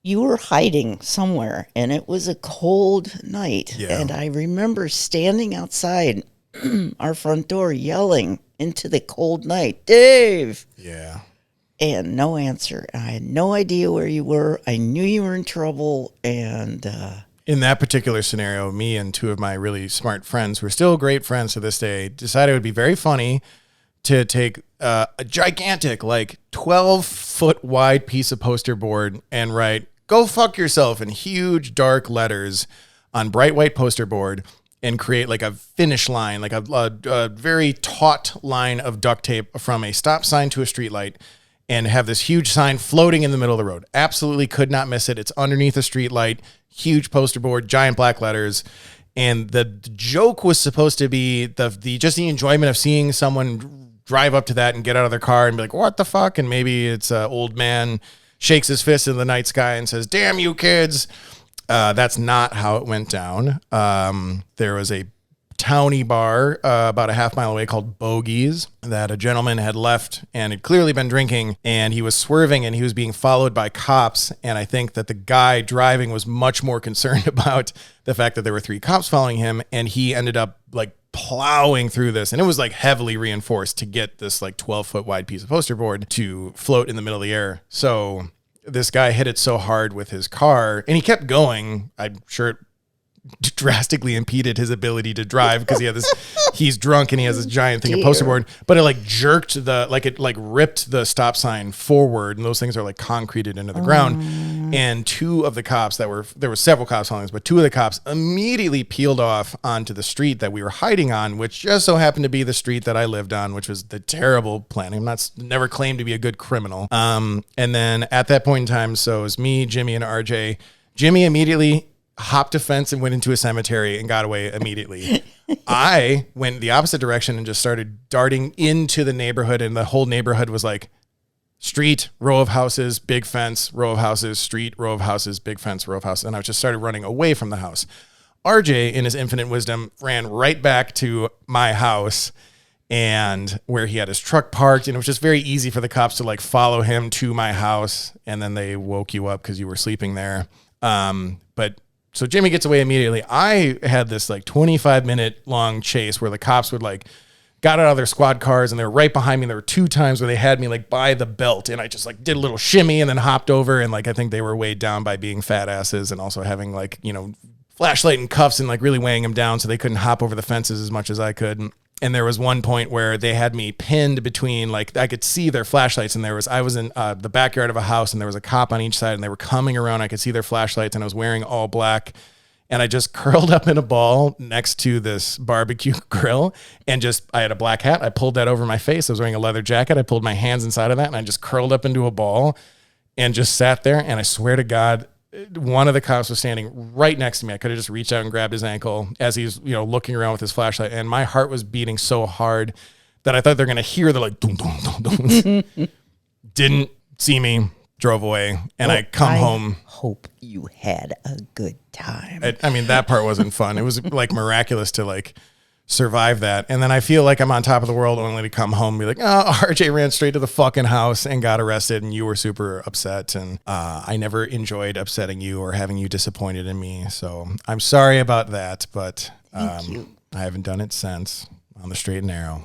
you were hiding somewhere, and it was a cold night. Yeah. And I remember standing outside our front door yelling into the cold night, Dave! Yeah. And no answer. I had no idea where you were. I knew you were in trouble. And In that particular scenario, me and two of my really smart friends, who are still great friends to this day, decided it would be very funny to take a gigantic, like 12-foot wide piece of poster board and write, "Go fuck yourself" in huge dark letters on bright white poster board, and create like a finish line, like a very taut line of duct tape from a stop sign to a street light, and have this huge sign floating in the middle of the road. Absolutely could not miss it. It's underneath a street light, huge poster board, giant black letters. And the joke was supposed to be the enjoyment of seeing someone drive up to that and get out of their car and be like, "What the fuck?" And maybe it's an old man shakes his fist in the night sky and says, "Damn you kids." That's not how it went down. There was a towny bar about a half mile away called Bogey's that a gentleman had left and had clearly been drinking, and he was swerving and he was being followed by cops. And I think that the guy driving was much more concerned about the fact that there were 3 cops following him, and he ended up like plowing through this, and it was like heavily reinforced to get this like 12-foot wide piece of poster board to float in the middle of the air. So this guy hit it so hard with his car, and he kept going. I'm sure it drastically impeded his ability to drive because he's drunk and he has this giant thing of poster board, but it like jerked it ripped the stop sign forward, and those things are like concreted into the ground. And two of the cops there were several cops following us, but 2 of the cops immediately peeled off onto the street that we were hiding on, which just so happened to be the street that I lived on, which was the terrible planning. Never claimed to be a good criminal. And then at that point in time, so it was me, Jimmy, and RJ. Jimmy immediately hopped a fence and went into a cemetery and got away immediately. I went the opposite direction and just started darting into the neighborhood, and the whole neighborhood was like street, row of houses, big fence, row of houses, street, row of houses, big fence, row of houses. And I just started running away from the house. RJ, in his infinite wisdom, ran right back to my house and where he had his truck parked. And it was just very easy for the cops to like follow him to my house. And then they woke you up because you were sleeping there. So Jimmy gets away immediately. I had this like 25-minute long chase where the cops would like got out of their squad cars and they were right behind me. There were 2 times where they had me like by the belt, and I just like did a little shimmy and then hopped over. And like, I think they were weighed down by being fat asses and also having like, flashlight and cuffs and like really weighing them down so they couldn't hop over the fences as much as I could. And there was one point where they had me pinned between, like, I could see their flashlights, and I was in the backyard of a house, and there was a cop on each side, and they were coming around. I could see their flashlights, and I was wearing all black, and I just curled up in a ball next to this barbecue grill, and I had a black hat. I pulled that over my face. I was wearing a leather jacket. I pulled my hands inside of that, and I just curled up into a ball and just sat there. And I swear to God, one of the cops was standing right next to me. I could have just reached out and grabbed his ankle as he's, looking around with his flashlight. And my heart was beating so hard that I thought they're going to hear the like, dum, dum, dum, dum. Didn't see me, drove away. And I come home. Hope you had a good time. I mean, that part wasn't fun. It was like miraculous to like survive that. And then I feel like I'm on top of the world only to come home and be like, "Oh, RJ ran straight to the fucking house and got arrested, and you were super upset." And I never enjoyed upsetting you or having you disappointed in me. So I'm sorry about that, but I haven't done it since on the straight and narrow.